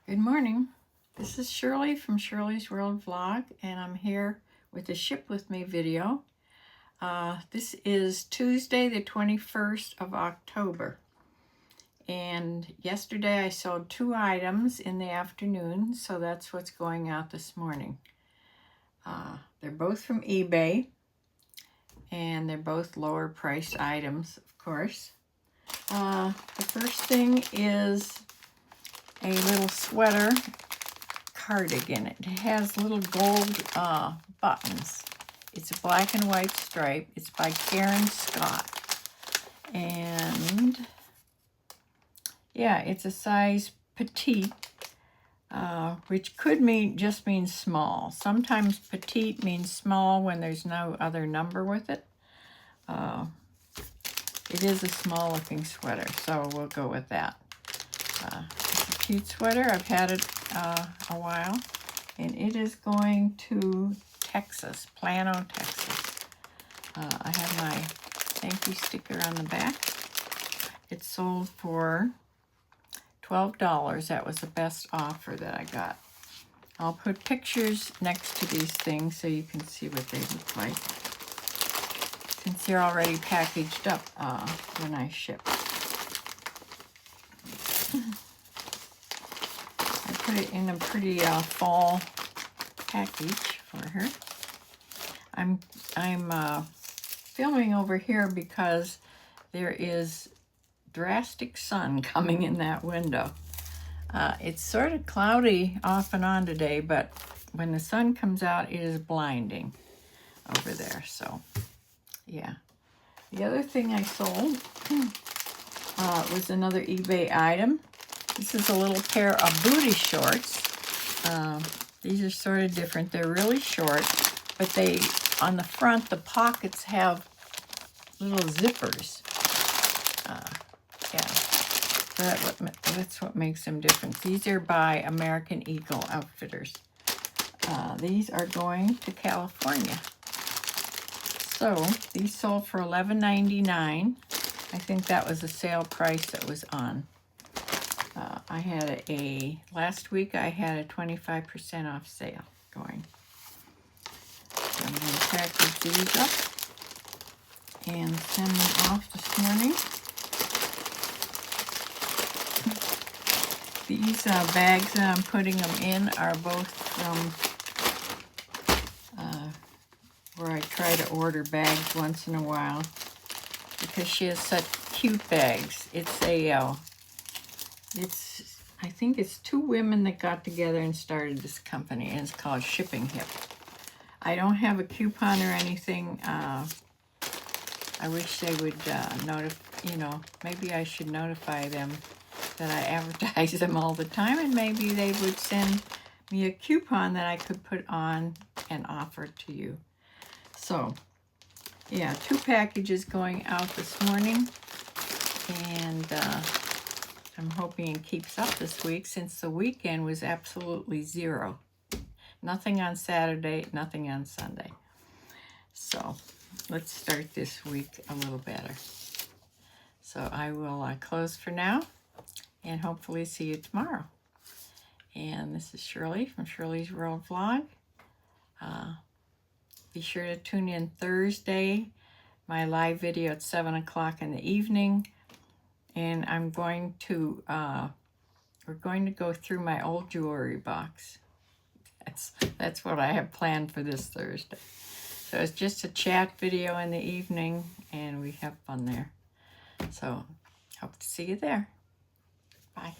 Good morning. This is Shirley from Shirley's World Vlog, and I'm here with a Ship With Me video. This is Tuesday, the 21st of October. And yesterday I sold 2 items in the afternoon, so that's what's going out this morning. They're both from eBay, and they're both lower priced items, of course. The first thing is a little sweater cardigan. It has little gold buttons. It's a black and white stripe. It's by Karen Scott. And yeah, it's a size petite, which could just mean small. Sometimes petite means small when there's no other number with it. It is a small looking sweater, so we'll go with that. It's a cute sweater. I've had it a while, and it is going to Texas, Plano, Texas. I have my thank you sticker on the back. It sold for $12. That was the best offer that I got. I'll put pictures next to these things so you can see what they look like, since they're already packaged up when I ship. I put it in a pretty fall package for her. I'm filming over here because there is drastic sun coming in that window. It's sort of cloudy off and on today, but when the sun comes out, it is blinding over there. So, yeah. The other thing I sold was another eBay item. This is a little pair of booty shorts. These are sort of different. They're really short, but on the front, the pockets have little zippers. Yeah, that's what makes them different. These are by American Eagle Outfitters. These are going to California. So these sold for $11.99. I think that was the sale price that was on. I had last week I had a 25% off sale going. So I'm going to package these up and send them off this morning. These bags that I'm putting them in are both from where I try to order bags once in a while, because she has such cute bags. I think it's 2 women that got together and started this company, and it's called Shipping Hip. I don't have a coupon or anything. I wish they would maybe I should notify them that I advertise them all the time, and maybe they would send me a coupon that I could put on and offer to you. So, yeah, 2 packages going out this morning, and I'm hoping it keeps up this week, since the weekend was absolutely zero. Nothing on Saturday, nothing on Sunday. So let's start this week a little better. So I will close for now, and hopefully see you tomorrow. And this is Shirley from Shirley's World Vlog. Be sure to tune in Thursday, my live video at 7 o'clock in the evening. And I'm going to, we're going to go through my old jewelry box. That's what I have planned for this Thursday. So it's just a chat video in the evening, and we have fun there. So hope to see you there. Bye.